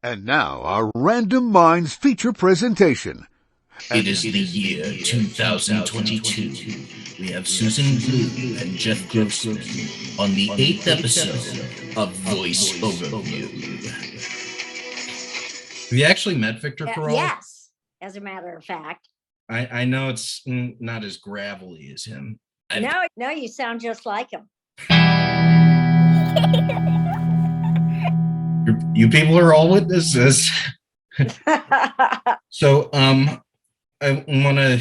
And now, our Random Minds feature presentation. It is the year 2022. We have Susan Blue and Jeff Grossman on the 8th episode of Voice Overview. Have you actually met Victor Carell? Yes, as a matter of fact. I know it's not as gravelly as him. No, you sound just like him. You people are all witnesses. So, I want to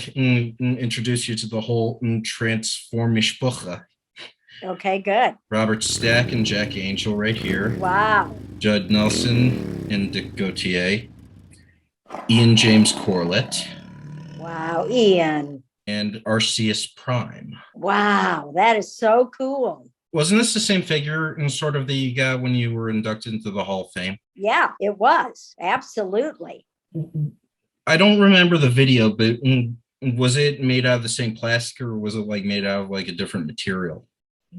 introduce you to the whole Transformish-Bucha. Okay, good. Robert Stack and Jack Angel right here. Wow. Judd Nelson and Dick Gautier. Ian James Corlett. Wow, Ian. And Arceus Prime. Wow, that is so cool. Wasn't this the same figure in sort of that you got when you were inducted into the Hall of Fame? Yeah, it was. Absolutely. I don't remember the video, but was it made out of the same plastic or was it like made out of like a different material?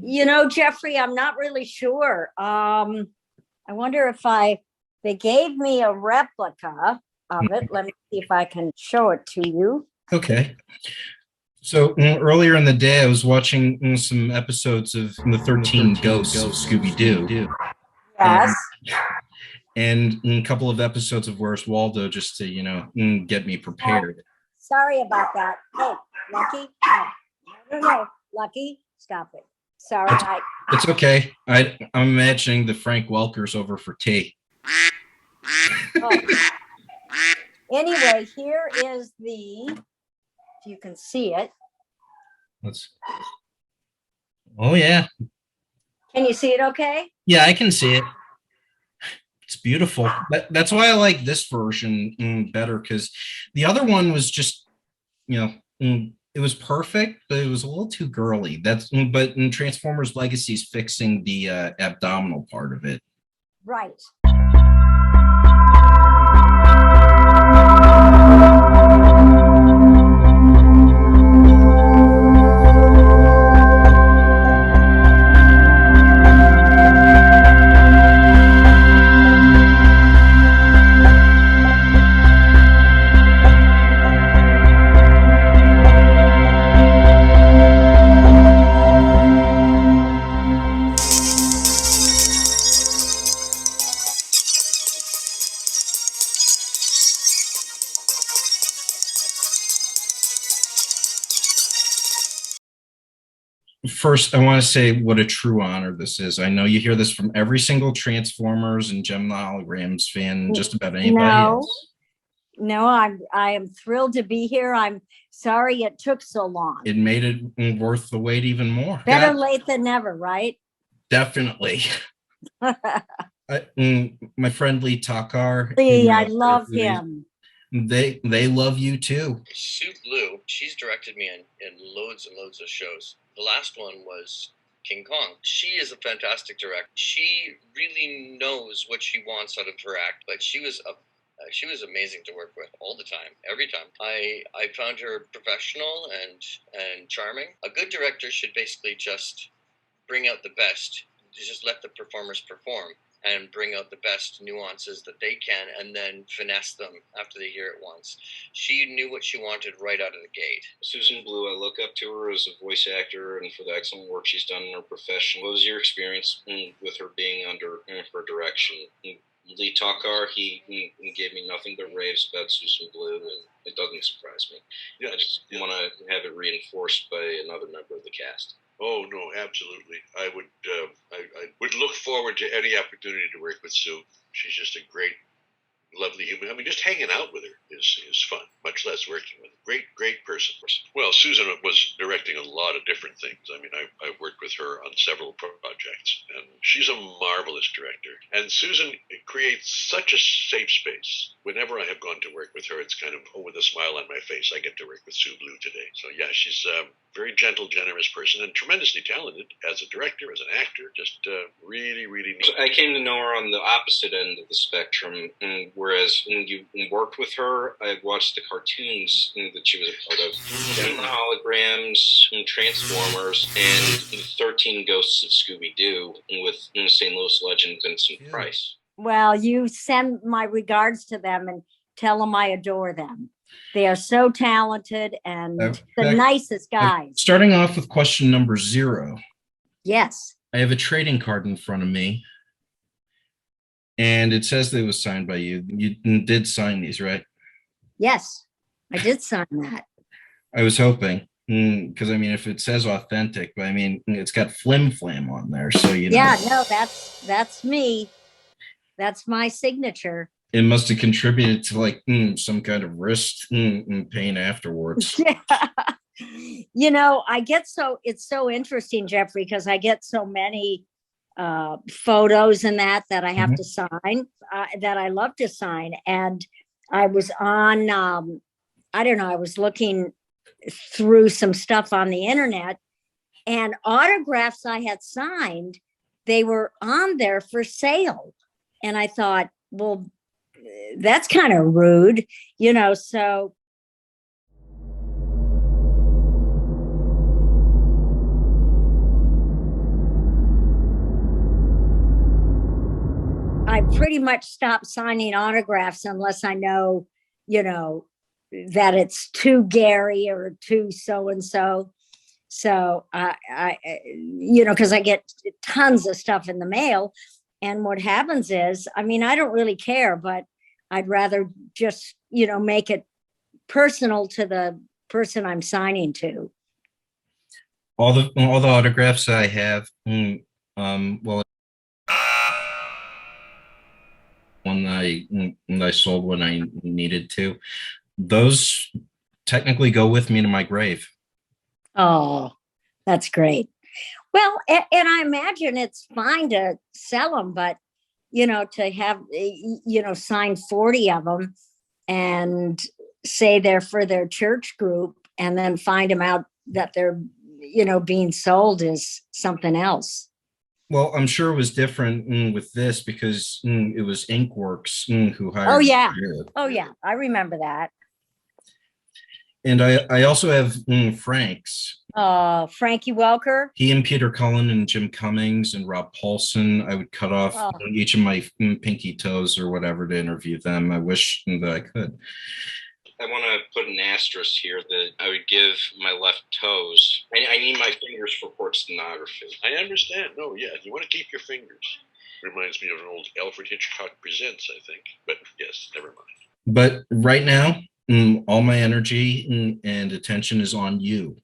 You know, Jeffrey, I'm not really sure. I wonder if they gave me a replica of it. Let me see if I can show it to you. Okay. So earlier in the day, I was watching some episodes of the 13 Ghosts of Scooby-Doo. Yes. And a couple of episodes of Where's Waldo just to, get me prepared. Sorry about that. Hey, Lucky? No. Lucky, stop it. Sorry. It's okay. I'm imagining the Frank Welkers over for tea. Oh. Anyway, here is if you can see it. Oh, yeah. Can you see it okay? Yeah, I can see it. It's beautiful. That's why I like this version better, because the other one was just, it was perfect, but it was a little too girly. But in Transformers Legacy's fixing the abdominal part of it. Right. First, I want to say what a true honor this is. I know you hear this from every single Transformers and Gem the Holograms fan, just about anybody else. No, I am thrilled to be here. I'm sorry it took so long. It made it worth the wait even more. Better late than never, right? Definitely. My friend Lee Tockar. Lee, I love him. They love you too. Sue Blue, she's directed me in loads and loads of shows. The last one was King Kong. She is a fantastic director. She really knows what she wants out of her act, but she was amazing to work with all the time, every time. I found her professional and charming. A good director should basically just bring out the best, just let the performers perform and bring out the best nuances that they can and then finesse them after they hear it once. She knew what she wanted right out of the gate. Susan Blue, I look up to her as a voice actor and for the excellent work she's done in her profession. What was your experience with her being under her direction? Lee Tockar, he gave me nothing but raves about Susan Blue, and it doesn't surprise me. Yeah, I just want to have it reinforced by another member of the cast. Oh no, absolutely. I would look forward to any opportunity to work with Sue. She's just a great, lovely human. I mean, just hanging out with her is fun, much less working with her. Great person. Well, Susan was directing a lot of different things. I mean, I've worked with her on several projects, and she's a marvelous director. And Susan creates such a safe space. Whenever I have gone to work with her, it's kind of, with a smile on my face, I get to work with Sue Blue today. So yeah, she's a very gentle, generous person, and tremendously talented as a director, as an actor. Just really, really neat. I came to know her on the opposite end of the spectrum, whereas when you worked with her, I watched the cartoons that she was a part of. Gem the Holograms, Transformers, and the 13 Ghosts of Scooby-Doo with St. Louis legend Vincent Price. Well, you send my regards to them and tell them I adore them. They are so talented and the nicest guys. Starting off with question number 0. Yes. I have a trading card in front of me, and it says that it was signed by you. You did sign these, right? Yes, I did sign that. I was hoping, because I mean, if it says authentic, but I mean, it's got flim flam on there, so you know. Yeah, no, that's me. That's my signature. It must have contributed to like some kind of wrist pain afterwards. Yeah. You know, it's so interesting, Jeffrey, because I get so many photos and that I have to sign, that I love to sign. And I was on, I don't know, I was looking through some stuff on the internet, and autographs I had signed, they were on there for sale. And I thought, well, that's kind of rude, you know, so. I pretty much stopped signing autographs unless I know, you know, that it's too Gary or too so-and-so. So I you know, because I get tons of stuff in the mail. And what happens is, I mean, I don't really care, but I'd rather just, you know, make it personal to the person I'm signing to. All the autographs I have, well, one I sold when I needed to. Those technically go with me to my grave. Oh, that's great. Well, and I imagine it's fine to sell them, but, you know, to have, you know, sign 40 of them and say they're for their church group and then find them out that they're, you know, being sold is something else. Well, I'm sure it was different with this because it was Inkworks who hired. Oh, yeah. Oh, yeah. I remember that. And I also have Frank's. Frankie Welker. He and Peter Cullen and Jim Cummings and Rob Paulson. I would cut off each of my pinky toes or whatever to interview them. I wish that I could. I want to put an asterisk here that I would give my left toes. I need my fingers for port stenography. I understand. No, yeah, you want to keep your fingers. Reminds me of an old Alfred Hitchcock Presents, I think. But yes, never mind. But right now, all my energy and attention is on you.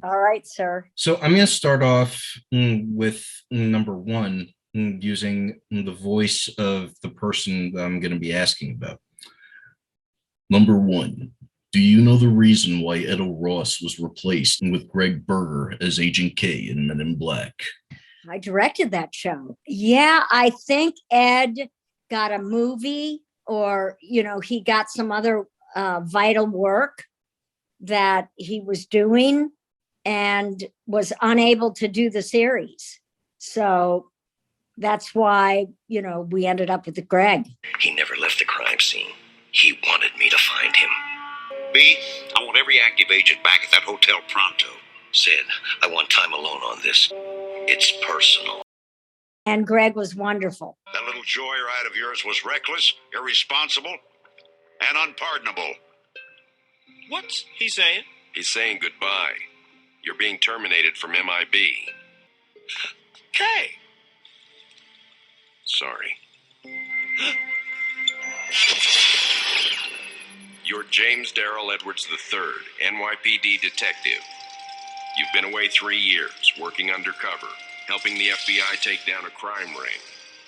All right, sir. So I'm going to start off with number 1, using the voice of the person that I'm going to be asking about. Number 1, do you know the reason why Edo Ross was replaced with Greg Berger as Agent K in Men in Black? I directed that show. Yeah, I think Ed got a movie, or, you know, he got some other vital work that he was doing and was unable to do the series. So that's why, you know, we ended up with Greg. He never left the crime scene. He wanted me to find him. B, I want every active agent back at that hotel pronto. Sid, I want time alone on this. It's personal. And Greg was wonderful. That little joyride of yours was reckless, irresponsible, and unpardonable. What's he saying? He's saying goodbye. You're being terminated from MIB. Kay. Sorry. You're James Darrell Edwards III, NYPD detective. You've been away 3 years, working undercover, helping the FBI take down a crime ring.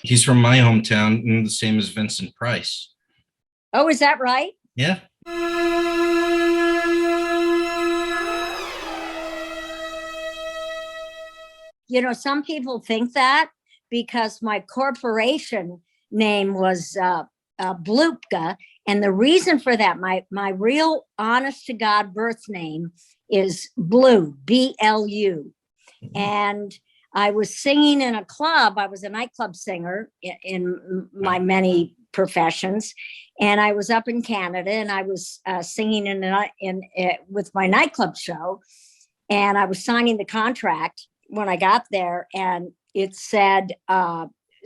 He's from my hometown, the same as Vincent Price. Oh, is that right? Yeah. You know, some people think that because my corporation name was Bloopka. And the reason for that, my real honest to God birth name is Blue, B-L-U. And I was singing in a club. I was a nightclub singer in my many professions. And I was up in Canada and I was singing with my nightclub show. And I was signing the contract when I got there, and it said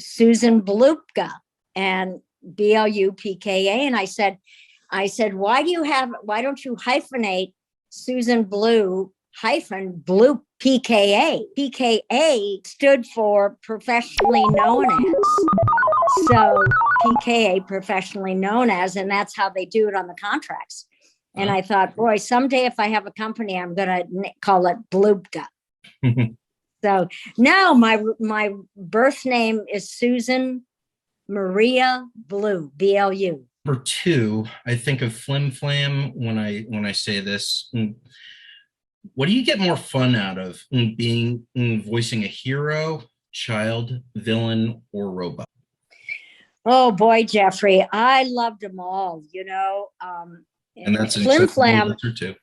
Susan Bloopka. and BLUPKA. And I said, why don't you hyphenate Susan Blue Blue PKA? PKA stood for professionally known as. So PKA, professionally known as, and that's how they do it on the contracts. And I thought, boy, someday if I have a company, I'm going to call it Bloopka. So no, my birth name is Susan Maria Blue, BLU. Number 2, I think of Flim Flam when I say this. What do you get more fun out of voicing a hero, child, villain, or robot? Oh boy, Jeffrey, I loved them all. And that's an Flim Flam. answer too.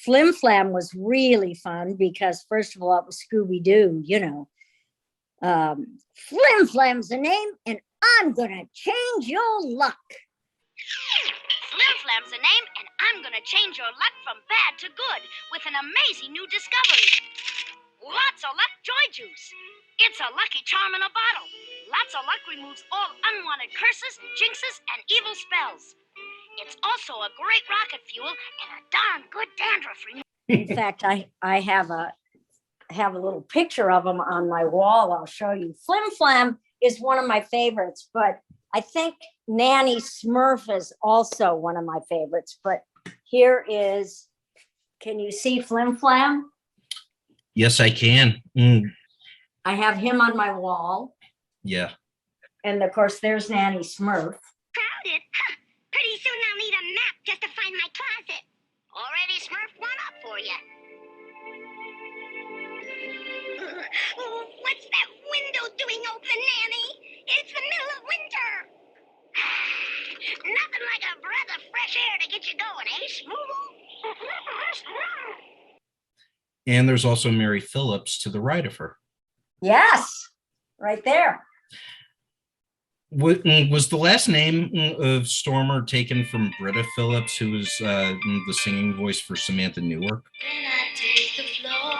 Flim Flam was really fun because, first of all, it was Scooby Doo. Flim Flam's the name, and I'm gonna change your luck. Flim Flam's the name, and I'm gonna change your luck from bad to good with an amazing new discovery. Lots of luck joy juice. It's a lucky charm in a bottle. Lots of luck removes all unwanted curses, jinxes, and evil spells. It's also a great rocket fuel and a darn good dandruff remover. In fact, I have a little picture of them on my wall. I'll show you. Flim Flam is one of my favorites, but I think Nanny Smurf is also one of my favorites. But here is, can you see Flim Flam? Yes, I can. I have him on my wall. Yeah. And of course, there's Nanny Smurf. Crowded? Huh. Pretty soon I'll need a map just to find my closet. Already smurfed one up for you. What's that window doing open, Nanny? It's the middle of winter. Nothing like a breath of fresh air to get you going, eh, Smoogle? And there's also Mary Phillips to the right of her. Yes, right there. Was the last name of Stormer taken from Britta Phillips, who was the singing voice for Samantha Newark? Then I take the floor,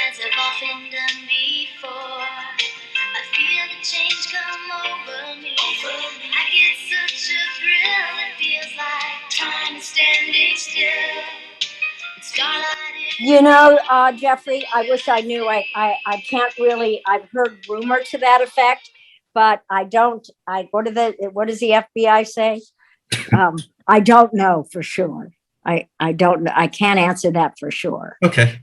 as I've often done before. I feel the change come over me. I get such a thrill, it feels like time is standing still. Jeffrey, I wish I knew. I can't really. I've heard rumor to that effect, but I don't. What does the FBI say? I don't know for sure. I don't know. I can't answer that for sure. Okay.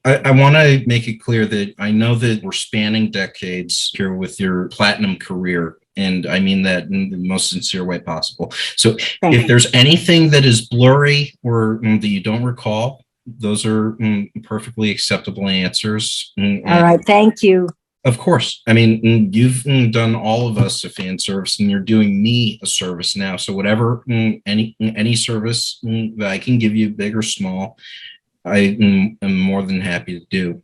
I want to make it clear that I know that we're spanning decades here with your platinum career. And I mean that in the most sincere way possible. So if there's anything that is blurry or that you don't recall, those are perfectly acceptable answers. All right. Thank you. Of course. I mean, you've done all of us a fan service, and you're doing me a service now. So whatever, any service that I can give you, big or small, I am more than happy to do.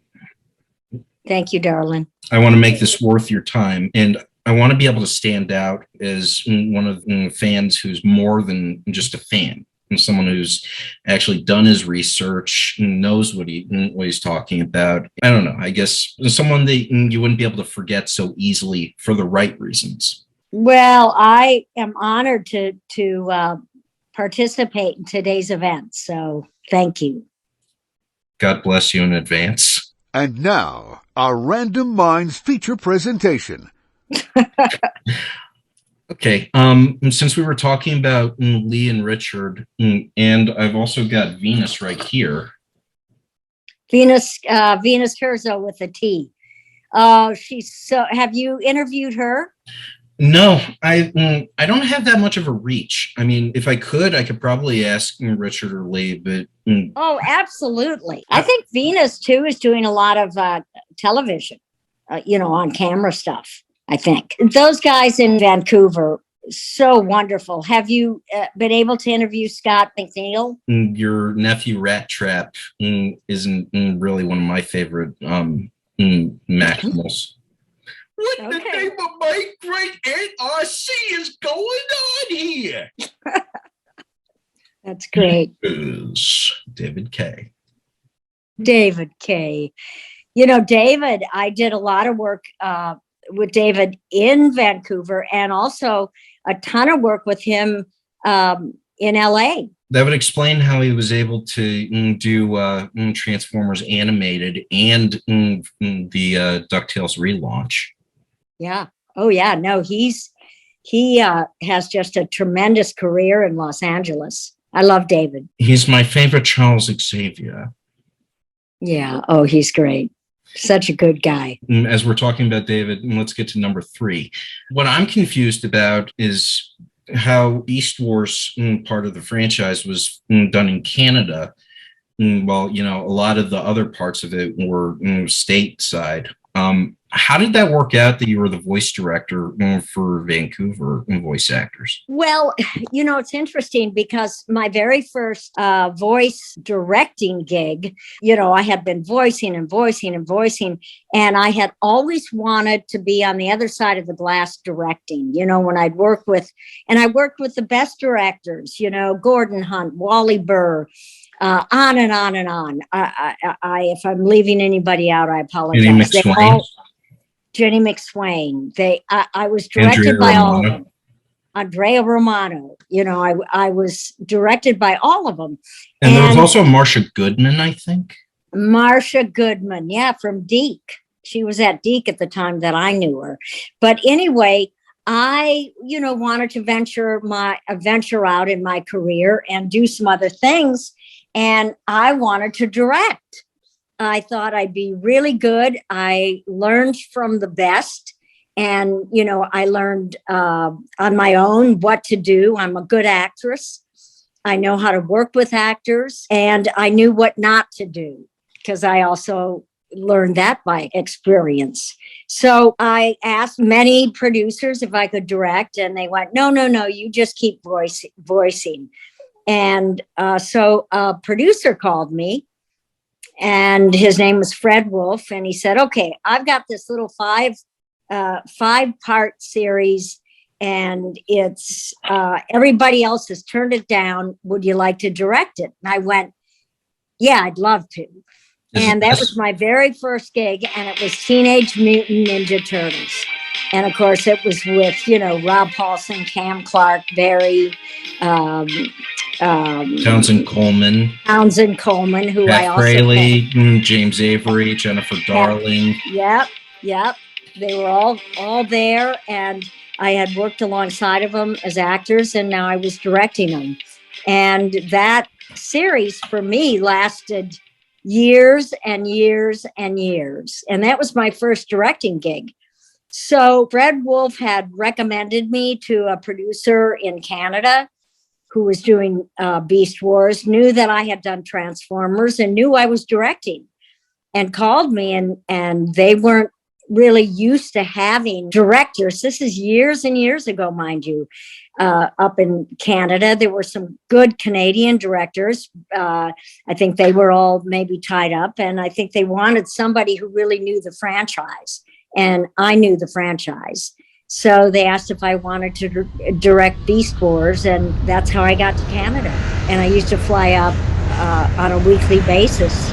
Thank you, darling. I want to make this worth your time, and I want to be able to stand out as one of the fans who's more than just a fan. And someone who's actually done his research, knows what he's talking about. I don't know. I guess someone that you wouldn't be able to forget so easily for the right reasons. Well, I am honored to participate in today's event. So thank you. God bless you in advance. And now, our Random Minds feature presentation. Okay, since we were talking about Lee and Richard, and I've also got Venus right here. Venus Terzo with a T. She's so. Have you interviewed her? No, I don't have that much of a reach. I mean, if I could probably ask Richard or Lee, but oh, absolutely. I think Venus too is doing a lot of television, on camera stuff. I think those guys in Vancouver, so wonderful. Have you been able to interview Scott McNeil? Your nephew Rat Trap isn't really one of my favorite Maximals. What the name of my great Aunt RC is going on here? That's great. Is David K. David K. David, I did a lot of work with David in Vancouver, and also a ton of work with him in LA. That would explain how he was able to do Transformers animated and the DuckTales relaunch. Yeah. Oh, yeah. No, he has just a tremendous career in Los Angeles. I love David. He's my favorite Charles Xavier. Yeah. Oh, he's great. Such a good guy. As we're talking about David, let's get to number 3. What I'm confused about is how Beast Wars, part of the franchise, was done in Canada. Well, a lot of the other parts of it were stateside. How did that work out that you were the voice director for Vancouver voice actors? Well, it's interesting because my very first voice directing gig, I had been voicing, and I had always wanted to be on the other side of the glass directing, when I worked with the best directors, Gordon Hunt, Wally Burr, on and on and on. If I'm leaving anybody out, I apologize. Jenny McSwain. I was directed by all of them. Andrea Romano. I was directed by all of them. And there was also Marcia Goodman, I think. Marcia Goodman, yeah, from Deke. She was at Deke at the time that I knew her. But anyway, I, wanted to venture out in my career and do some other things. And I wanted to direct. I thought I'd be really good. I learned from the best. And, I learned on my own what to do. I'm a good actress. I know how to work with actors. And I knew what not to do because I also learned that by experience. So I asked many producers if I could direct. And they went, no, you just keep voicing. And so a producer called me. And his name was Fred Wolf. And he said, okay, I've got this little 5-part series and it's everybody else has turned it down. Would you like to direct it? And I went, yeah, I'd love to. And that was my very first gig. And it was Teenage Mutant Ninja Turtles. And of course, it was with, Rob Paulson, Cam Clark, Barry, Townsend Coleman, who Pat I also Fraley, James Avery, Jennifer Darling. Yep. They were all there, and I had worked alongside of them as actors, and now I was directing them. And that series for me lasted years and years and years. And that was my first directing gig. So Fred Wolf had recommended me to a producer in Canada who was doing Beast Wars, knew that I had done Transformers and knew I was directing, and called me, and they weren't really used to having directors. This is years and years ago, mind you. Up in Canada, there were some good Canadian directors. I think they were all maybe tied up, and I think they wanted somebody who really knew the franchise. And I knew the franchise. So they asked if I wanted to direct Beast Wars, and that's how I got to Canada. And I used to fly up on a weekly basis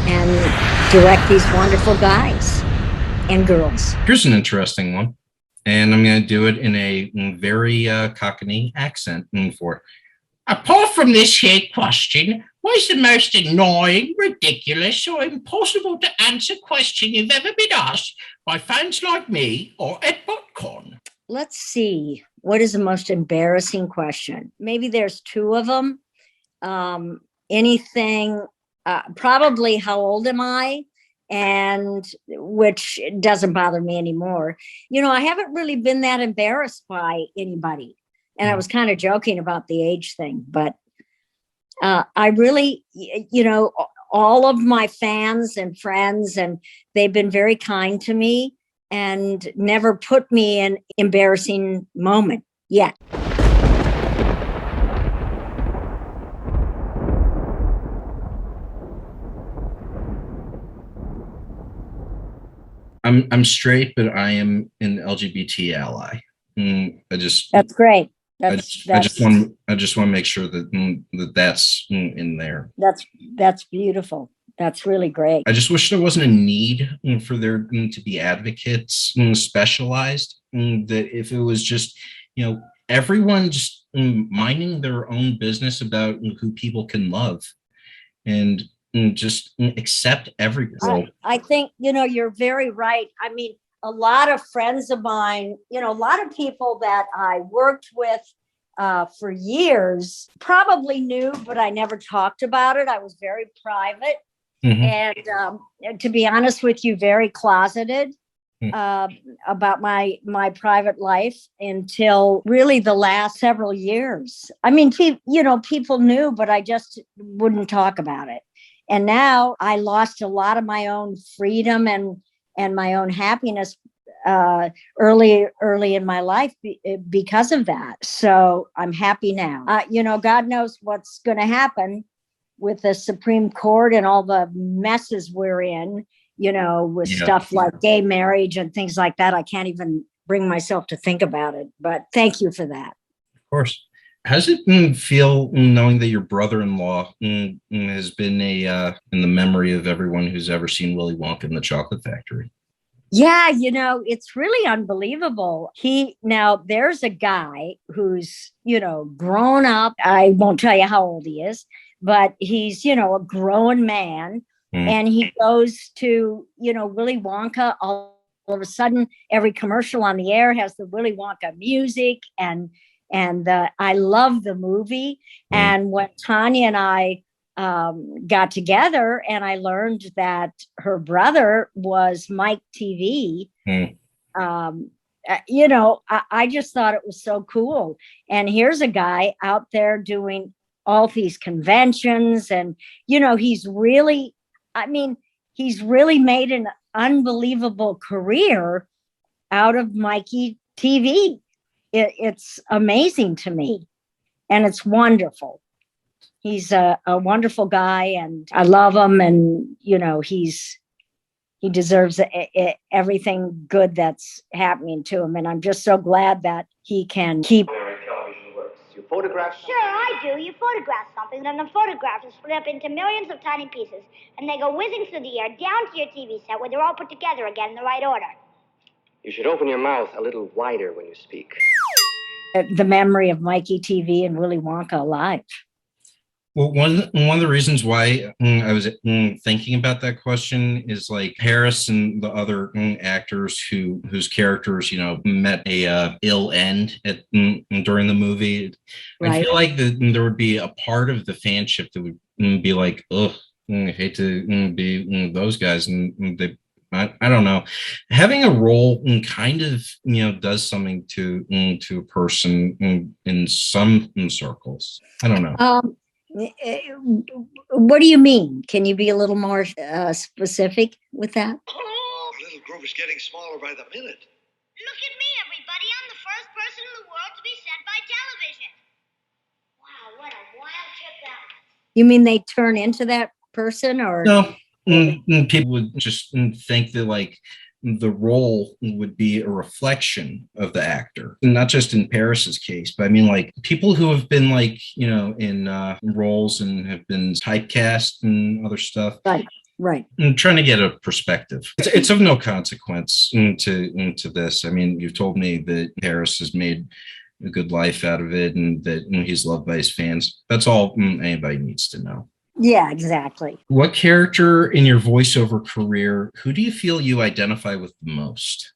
and direct these wonderful guys and girls. Here's an interesting one. And I'm going to do it in a very Cockney accent for it. Apart from this here question, what is the most annoying, ridiculous, or impossible to answer question you've ever been asked by fans like me or at BotCon? Let's see. What is the most embarrassing question? Maybe there's 2 of them. Anything, probably how old am I? And which doesn't bother me anymore. I haven't really been that embarrassed by anybody. And I was kind of joking about the age thing, but I really, all of my fans and friends, and they've been very kind to me and never put me in embarrassing moment yet. I'm straight, but I am an LGBT ally. That's great. I just want to make sure that that's in there. That's beautiful. That's really great. I just wish there wasn't a need for there to be advocates specialized. That if it was just, everyone just minding their own business about who people can love and just accept every role. I think, you're very right. I mean, a lot of friends of mine, a lot of people that I worked with for years probably knew, but I never talked about it. I was very private. Mm-hmm. And to be honest with you, very closeted about my private life until really the last several years. I mean, people knew, but I just wouldn't talk about it. And now I lost a lot of my own freedom and my own happiness early in my life because of that. So I'm happy now. God knows what's going to happen with the Supreme Court and all the messes we're in, with stuff like gay marriage and things like that. I can't even bring myself to think about it, but thank you for that. Of course. How does it feel knowing that your brother-in-law has been in the memory of everyone who's ever seen Willy Wonka and the Chocolate Factory? Yeah, it's really unbelievable. Now there's a guy who's, grown up. I won't tell you how old he is, but he's, a grown man. And he goes to, Willy Wonka. All of a sudden, every commercial on the air has the Willy Wonka music. And I love the movie. And when Tanya and I got together and I learned that her brother was Mike TV, I just thought it was so cool. And here's a guy out there doing all these conventions and, he's really made an unbelievable career out of Mikey TV. It's amazing to me. And it's wonderful. He's a wonderful guy and I love him. And, he deserves everything good that's happening to him. And I'm just so glad that he can keep. Television works. You photograph? Sure, I do. You photograph something, then the photograph is split up into millions of tiny pieces, and they go whizzing through the air down to your TV set where they're all put together again in the right order. You should open your mouth a little wider when you speak. The memory of Mikey TV and Willy Wonka alive. Well, one of the reasons why I was thinking about that question is like Harris and the other actors whose characters, met a ill end during the movie. Right. I feel like there would be a part of the fanship that would be like, ugh, I hate to be those guys, and they. I don't know. Having a role kind of does something to a person in some circles. I don't know. What do you mean? Can you be a little more specific with that? Oh, our little group is getting smaller by the minute. Look at me, everybody. I'm the first person in the world to be sent by television. Wow, what a wild trip that was. You mean they turn into that person or? No. People would just think that like the role would be a reflection of the actor, and not just in Paris's case, but I mean like people who have been like in roles and have been typecast and other stuff. Right. I'm trying to get a perspective. It's of no consequence into this. I mean, you've told me that Paris has made a good life out of it and that he's loved by his fans. That's all anybody needs to know. Yeah, exactly. What character in your voiceover career, who do you feel you identify with the most?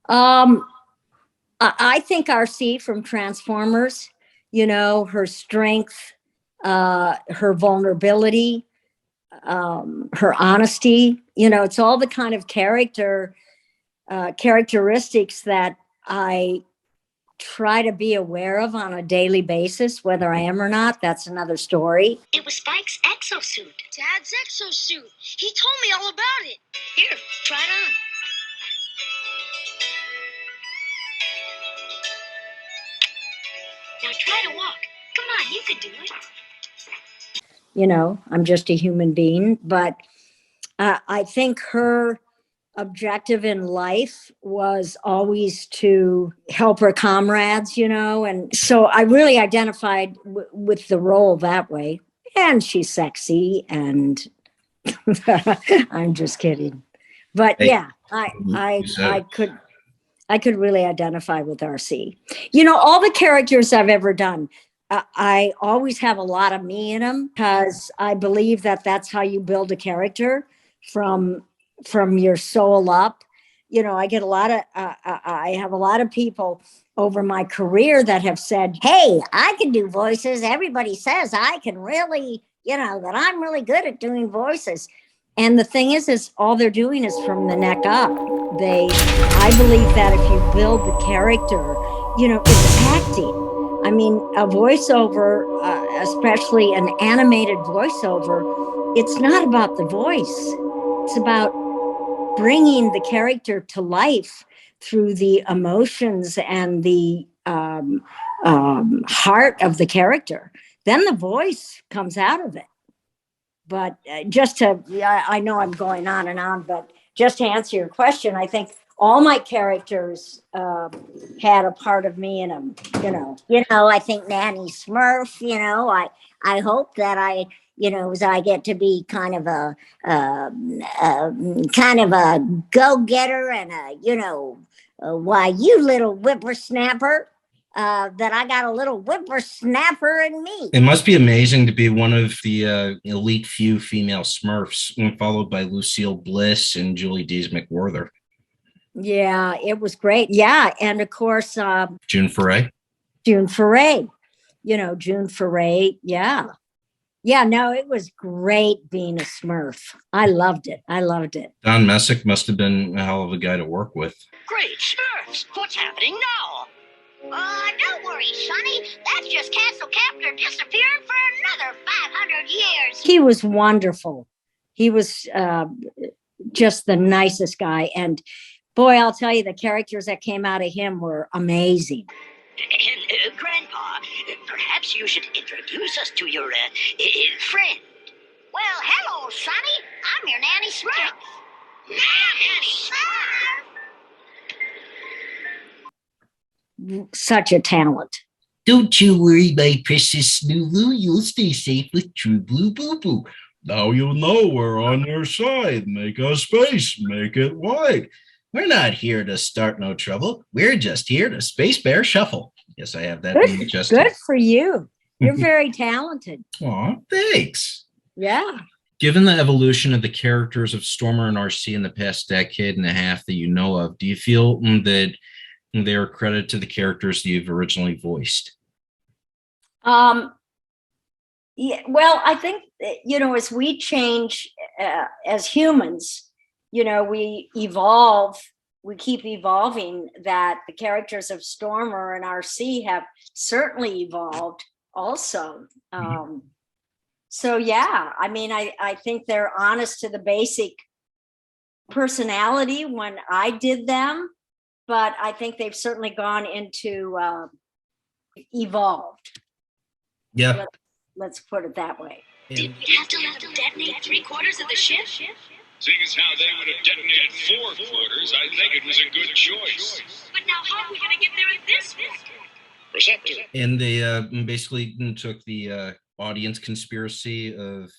I think RC from Transformers, her strength, her vulnerability, her honesty, it's all the kind of characteristics that I try to be aware of on a daily basis, whether I am or not. That's another story. It was Spike's exosuit. Dad's exosuit. He told me all about it. Here, try it on. Now try to walk. Come on, you can do it. I'm just a human being, but I think her objective in life was always to help her comrades, and so I really identified with the role that way. And she's sexy, and I'm just kidding. But Hey, yeah, I could really identify with RC. You know, all the characters I've ever done, I always have a lot of me in them because I believe that that's how you build a character from your soul up. You know, I get a lot of I have a lot of people over my career that have said, "Hey, I can do voices. Everybody says I can really, that I'm really good at doing voices." And the thing is all they're doing is from the neck up. I believe that if you build the character, it's acting. I mean, a voiceover, especially an animated voiceover, it's not about the voice. It's about bringing the character to life through the emotions and the heart of the character. Then the voice comes out of it. But I know I'm going on and on, but just to answer your question, I think all my characters had a part of me in them. I think Nanny Smurf. I hope that as I get to be kind of a go-getter and why you little whippersnapper. That I got a little whippersnapper in me. It must be amazing to be one of the elite few female Smurfs, followed by Lucille Bliss and Julie Dees McWhorter. Yeah, it was great. Yeah, and of course, June Foray. June Foray. June Foray. Yeah. Yeah, no, it was great being a Smurf. I loved it. Don Messick must have been a hell of a guy to work with. Great Smurfs! What's happening now? Don't worry, Sonny. That's just Castle Captor disappearing for another 500 years. He was wonderful. He was just the nicest guy. And boy, I'll tell you, the characters that came out of him were amazing. And, Grandpa, perhaps you should introduce us to your friend. Well, hello, Sonny. I'm your Nanny Smurf. Nanny Smurf? Such a talent. Don't you worry, my precious Lulu. You'll stay safe with True Blue Boo Boo. Now you'll know we're on your side. Make a space. Make it wide. We're not here to start no trouble. We're just here to Space Bear Shuffle. Yes, I have that. Good for you. You're very talented. Aw, thanks. Yeah. Given the evolution of the characters of Stormer and RC in the past decade and a half that you know of, do you feel that they are credited to the characters that you've originally voiced? Yeah, well, I think, as we change as humans, we evolve, we keep evolving, that the characters of Stormer and RC have certainly evolved also. So, yeah, I mean, I think they're honest to the basic personality when I did them. But I think they've certainly gone into evolved. Yeah. Let's put it that way. Did we have to let them detonate 3/4 of the ship? Seeing as how they would have detonated 4/4, I think it was a good choice. But now how are we going to get there at this point? Receptor. And they basically took the audience conspiracy of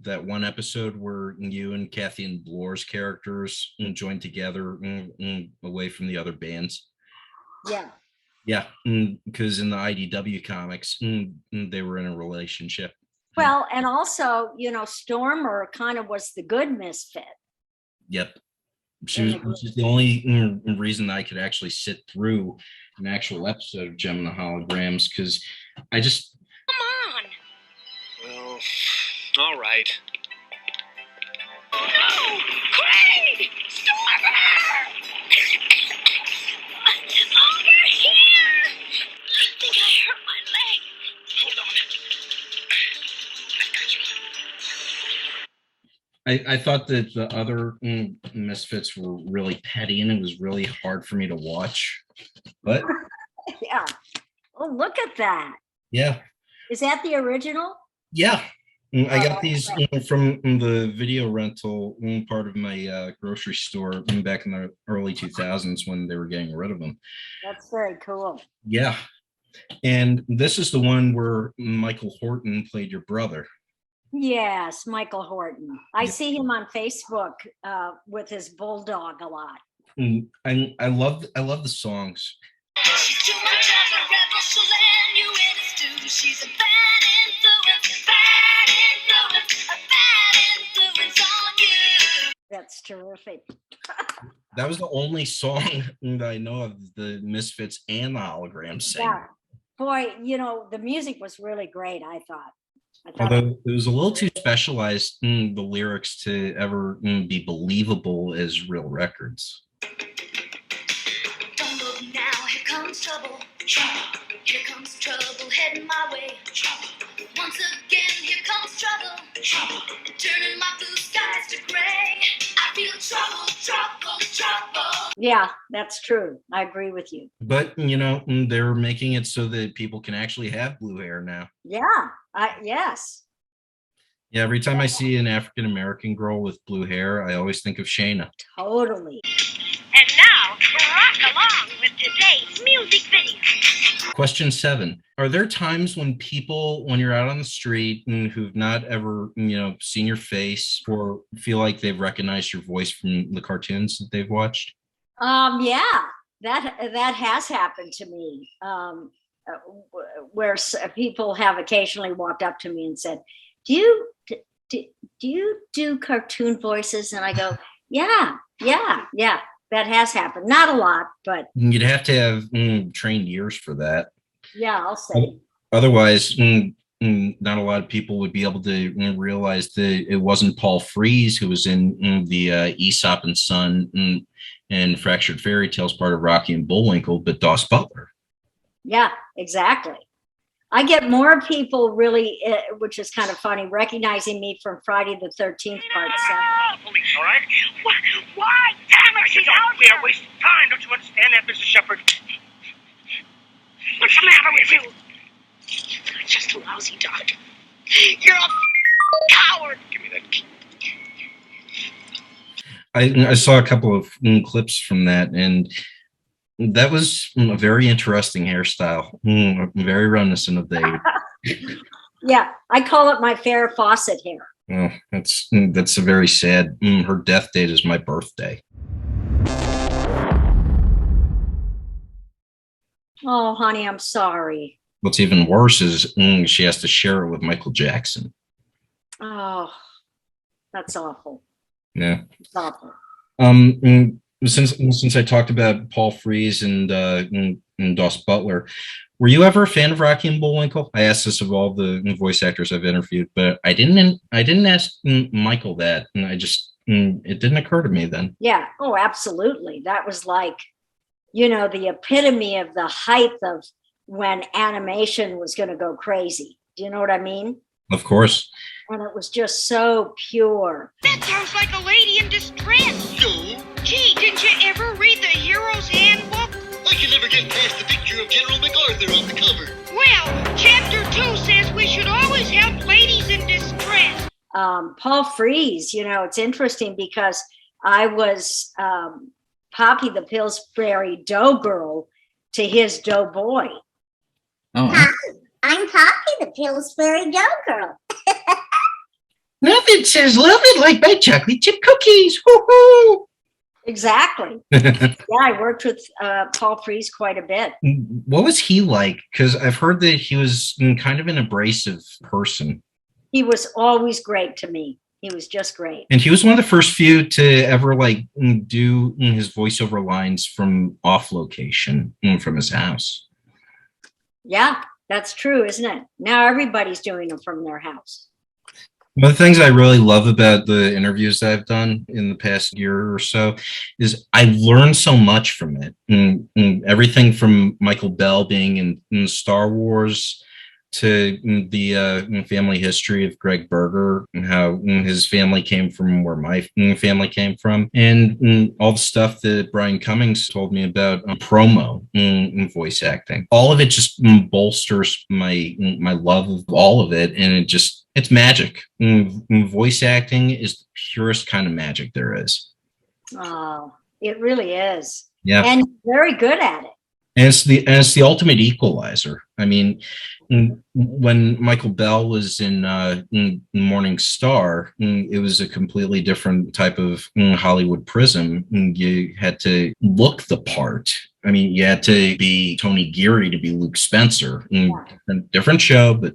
that one episode where you and Kathy and Bloor's characters joined together away from the other bands. Yeah. Yeah, because in the IDW comics, they were in a relationship. Well, and also, Stormer kind of was the good misfit. Yep. She was the only reason I could actually sit through an actual episode of Gem and the Holograms, because I just... Come on. Well, all right. Oh, Craig! Stormer! Over here! I think I hurt my leg. Hold on. I've got you. I thought that the other misfits were really petty, and it was really hard for me to watch. But Yeah. Oh, look at that. Yeah. Is that the original? Yeah. I got these from the video rental part of my grocery store back in the early 2000s when they were getting rid of them. That's very cool. Yeah. And this is the one where Michael Horton played your brother. Yes, Michael Horton. I see him on Facebook with his bulldog a lot. I love the songs. She's too much of a rebel, she'll land you in a stew. She's a bad influence, a bad influence on you. That's terrific. That was the only song that I know of the Misfits and the Holograms sang. Yeah. Boy, the music was really great, I thought. Although it was a little too specialized in the lyrics to ever be believable as real records. Don't look now, here comes trouble. Here comes trouble heading my way. Once again, here comes trouble. Turning my blue skies to gray. I feel trouble. Yeah, that's true. I agree with you. But, they're making it so that people can actually have blue hair now. Yeah, yes. Yeah, every time I see an African-American girl with blue hair, I always think of Shayna. Totally. And now, rock along with today's music video. Question 7. Are there times when you're out on the street and who've not ever, seen your face or feel like they've recognized your voice from the cartoons that they've watched? Yeah, that has happened to me. Where people have occasionally walked up to me and said, do you do cartoon voices? And I go, yeah, that has happened. Not a lot, but You'd have to have trained ears for that. yeah, I'll say. Otherwise, not a lot of people would be able to realize that it wasn't Paul Frees who was in the Aesop and Son and Fractured Fairy Tales, part of Rocky and Bullwinkle, but Doss Butler. Yeah, exactly. I get more people really, which is kind of funny, recognizing me from Friday the 13th, part 7. Police, all right? Why? Damn it, she's out there. We are wasting time. Don't you understand that, Mrs. Shepard? What's the matter with you? You're just a lousy doctor. You're a coward. Give me that key. I saw a couple of clips from that, and that was a very interesting hairstyle, very reminiscent of the. Yeah, I call it my Farrah Fawcett hair. Oh, that's a very sad. Her death date is my birthday. Oh, honey, I'm sorry. What's even worse is she has to share it with Michael Jackson. Oh, that's awful. Yeah. It's awful. Since I talked about Paul Frees and Doss Butler, were you ever a fan of Rocky and Bullwinkle? I asked this of all the voice actors I've interviewed, but I didn't ask Michael that, and it didn't occur to me then. Yeah. Oh, absolutely. That was like, the epitome of the height of when animation was going to go crazy. Do you know what I mean? Of course. And it was just so pure. That sounds like a lady in distress. No. Gee, didn't you ever read the Hero's Handbook? I can never get past the picture of General MacArthur on the cover. Well, Chapter 2 says we should always help ladies in distress. Paul Frees, it's interesting because I was Poppy the Pillsbury Dough Girl to his Dough Boy. Oh. Hi, I'm Poppy the Pillsbury Dough Girl. Nothing says love it like my chocolate chip cookies. Woo-hoo! Exactly. Yeah, I worked with Paul Frees quite a bit. What was he like? Because I've heard that he was kind of an abrasive person. He was always great to me. He was just great. And he was one of the first few to ever do his voiceover lines from off location from his house. Yeah, that's true, isn't it? Now everybody's doing them from their house. One of the things I really love about the interviews that I've done in the past year or so is I learned so much from it. And everything from Michael Bell being in Star Wars to the family history of Greg Berger and how his family came from where my family came from, and all the stuff that Brian Cummings told me about promo and voice acting. All of it just bolsters my love of all of it, and it's magic. Voice acting is the purest kind of magic there is. Oh, it really is. Yeah. And very good at it. And it's the ultimate equalizer. I mean, when Michael Bell was in Morning Star, it was a completely different type of Hollywood prism. You had to look the part. I mean, you had to be Tony Geary to be Luke Spencer. Different show, but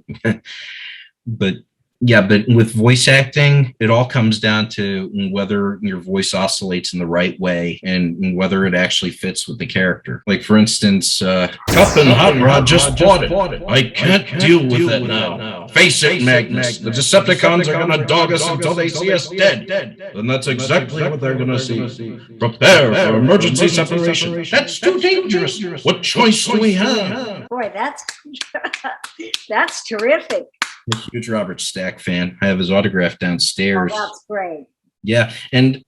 but yeah, but with voice acting, it all comes down to whether your voice oscillates in the right way and whether it actually fits with the character. Like, for instance, Cup and Hot Rod just bought it. I can't deal with it now. Face it, Magnus. The Decepticons are going to dog us until they see us dead. And that's exactly what they're going to see. Prepare for emergency separation. That's too dangerous. What choice do we have? Boy, that's terrific. I'm a huge Robert Stack fan. I have his autograph downstairs. Oh, that's great. Yeah, and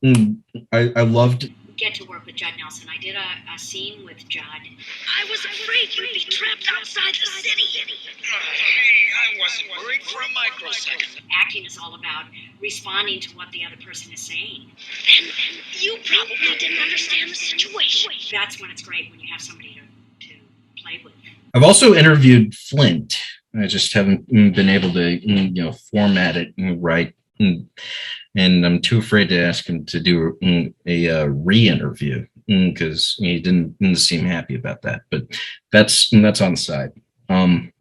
I loved. Get to work with Judd Nelson. I did a scene with Judd. I was afraid you'd be trapped outside the city. I wasn't worried for a microsecond. Acting is all about responding to what the other person is saying. Then you probably didn't understand the situation. That's when it's great, when you have somebody to play with. I've also interviewed Flint. I just haven't been able to, format it right. And I'm too afraid to ask him to do a re-interview because he didn't seem happy about that. But that's on the side.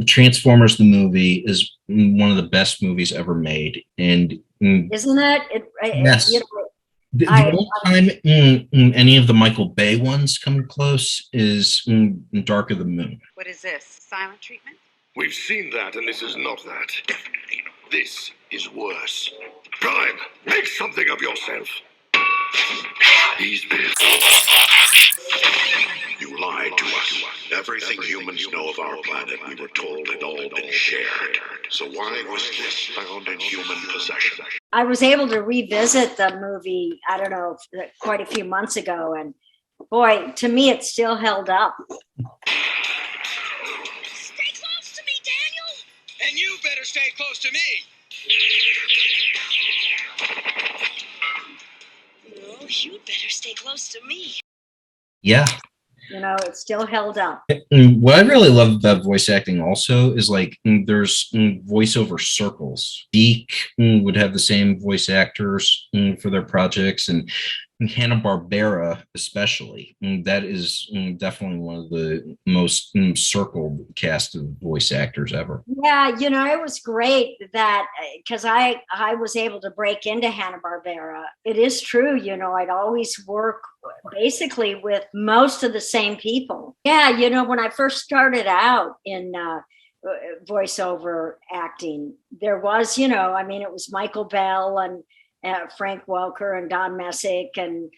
Transformers the movie is one of the best movies ever made, and isn't it? Yes. The only time any of the Michael Bay ones come close is Dark of the Moon. What is this? Silent treatment? We've seen that, and this is not that. Definitely. This is worse. Prime, make something of yourself. He's been. You lied to us. Everything humans know of our planet, we were told, had all been shared. So why was this found in human possession? I was able to revisit the movie, I don't know, quite a few months ago, and boy, to me, it still held up. And you better stay close to me. No, you'd better stay close to me. Yeah. It still held up. What I really love about voice acting also is there's voiceover circles. Deke would have the same voice actors for their projects, and Hanna-Barbera especially. That is definitely one of the most circled cast of voice actors ever. Yeah, it was great that because I was able to break into Hanna-Barbera. It is true, I'd always work basically with most of the same people. Yeah, when I first started out in voiceover acting, there was, it was Michael Bell and Frank Welker and Don Messick and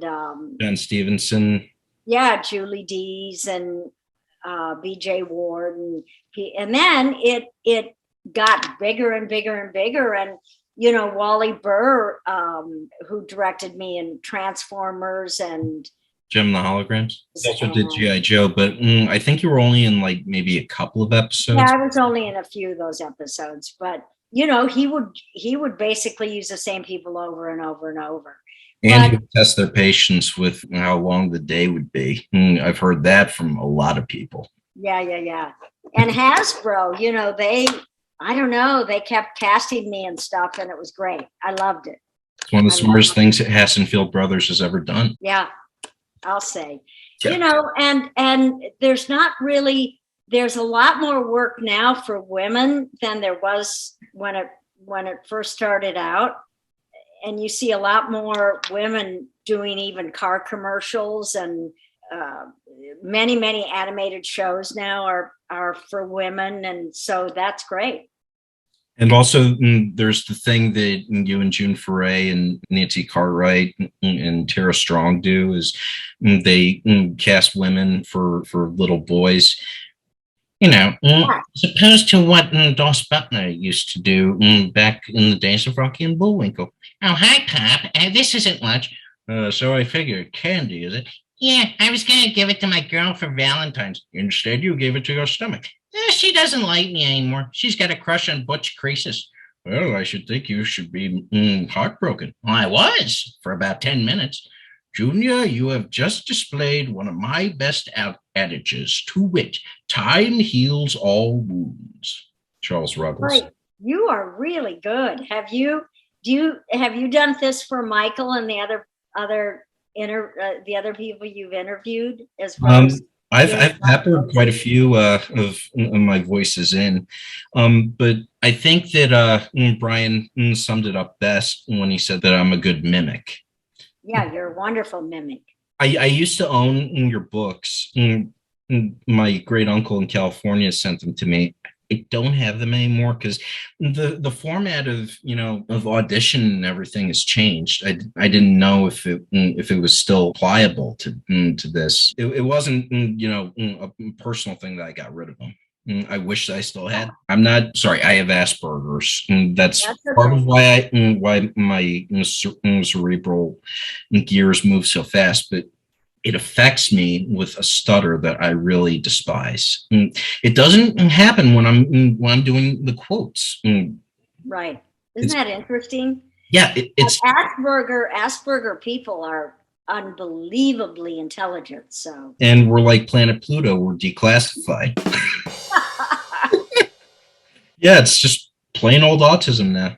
John Stevenson. Yeah, Julie Dees and B.J. Ward, and then it got bigger and bigger and bigger, and Wally Burr, who directed me in Transformers and Jim the Holograms. He also did G.I. Joe, but I think you were only in maybe a couple of episodes. Yeah, I was only in a few of those episodes, but he would basically use the same people over and over and over. And he would test their patience with how long the day would be. I've heard that from a lot of people. Yeah. And Hasbro, they kept casting me and stuff, and it was great. I loved it. It's one of the smartest things that Hassenfield Brothers has ever done. Yeah, I'll say. Yeah. And there's not really. There's a lot more work now for women than there was when it first started out. And you see a lot more women doing even car commercials, and many, many animated shows now are for women. And so that's great. And also there's the thing that you and June Foray and Nancy Cartwright and Tara Strong do is they cast women for little boys. As opposed to what Doss Butler used to do back in the days of Rocky and Bullwinkle. Oh, hi, Pop. This isn't lunch. So I figured candy, is it? Yeah, I was going to give it to my girl for Valentine's. Instead, you gave it to your stomach. She doesn't like me anymore. She's got a crush on Butch Creases. Well, I should think you should be heartbroken. Well, I was for about 10 minutes. Junior, you have just displayed one of my best adages, to wit, time heals all wounds. Charles Ruggles. Right. You are really good. Have you done this for Michael and the other people you've interviewed as far as I've peppered quite a few of my voices in, but I think that Brian summed it up best when he said that I'm a good mimic. Yeah, you're a wonderful mimic. I used to own your books. My great uncle in California sent them to me. I don't have them anymore because the format of audition and everything has changed. I didn't know if it was still pliable to this. It wasn't a personal thing that I got rid of them. I wish I still had. I'm not sorry. I have Asperger's. That's okay. Part of why my cerebral gears move so fast. But it affects me with a stutter that I really despise. It doesn't happen when I'm doing the quotes. Right? Isn't that interesting? Yeah, it's Asperger people are unbelievably intelligent. So, and we're like Planet Pluto. We're declassified. Yeah, it's just plain old autism now.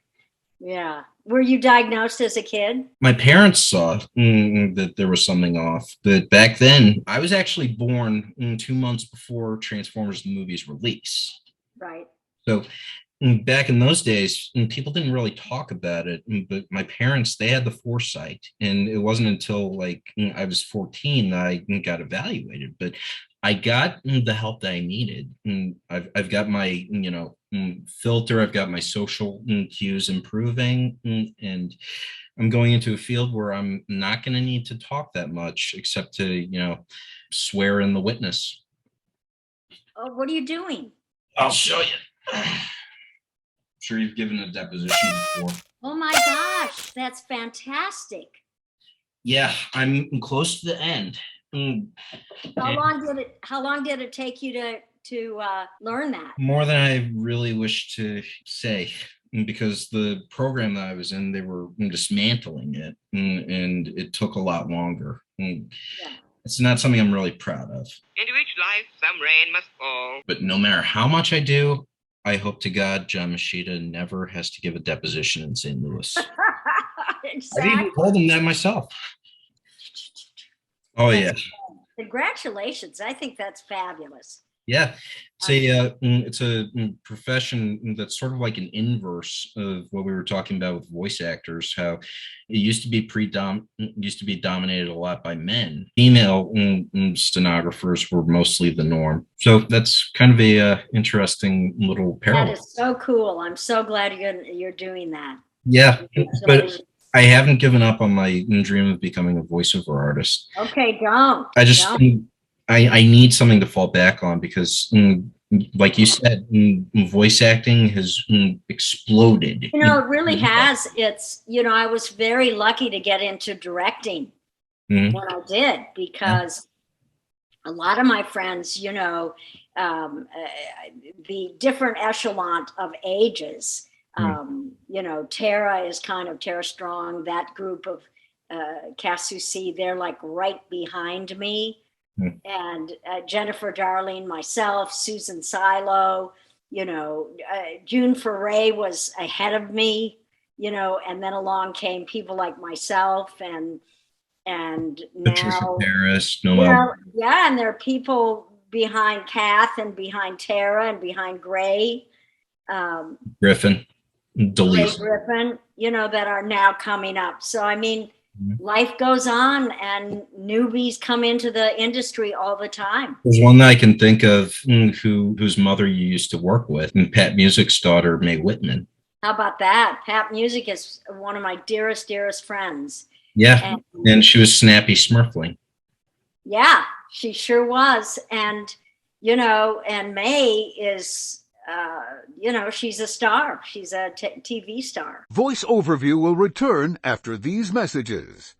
Yeah. Were you diagnosed as a kid? My parents saw that there was something off. But back then, I was actually born 2 months before Transformers the movie's release. Right. So back in those days, people didn't really talk about it. But my parents, they had the foresight. And it wasn't until like I was 14 that I got evaluated. But I got the help that I needed. I've got my, filter. I've got my social cues improving, and I'm going into a field where I'm not going to need to talk that much except to, swear in the witness. Oh, what are you doing? I'll show you. I'm sure you've given a deposition before. Oh my gosh, that's fantastic. Yeah, I'm close to the end. How long did it take you to learn that? More than I really wish to say, because the program that I was in, they were dismantling it, and it took a lot longer. It's not something I'm really proud of. Into each life some rain must fall. But no matter how much I do, I hope to God John Moschitta never has to give a deposition in St. Louis. Exactly. I even told him that myself. Oh, yeah. Congratulations. I think that's fabulous. Yeah. It's a profession that's sort of like an inverse of what we were talking about with voice actors, how it used to be dominated a lot by men. Female stenographers were mostly the norm. So that's kind of a interesting little parallel. That is so cool. I'm so glad you're doing that. Yeah, but I haven't given up on my dream of becoming a voiceover artist. Okay, don't. I need something to fall back on because, like you said, voice acting has exploded. It really has. It's, I was very lucky to get into directing when I did, because a lot of my friends, the different echelon of ages, Tara is Tara Strong, that group of Casusi, they're like right behind me. And Jennifer Darling, myself, Susan Silo, June Foray was ahead of me, and then along came people like myself and Patricia now Paris, Noel. And there are people behind Kath and behind Tara and behind Gray. Griffin, Gray Griffin, that are now coming up. So, I mean, life goes on and newbies come into the industry all the time. There's one that I can think of whose mother you used to work with, and Pat Music's daughter, Mae Whitman. How about that? Pat Music is one of my dearest friends. Yeah, and she was Snappy Smurfling. Yeah, she sure was. And, and Mae is, she's a star. She's a TV star. Voice Overview will return after these messages.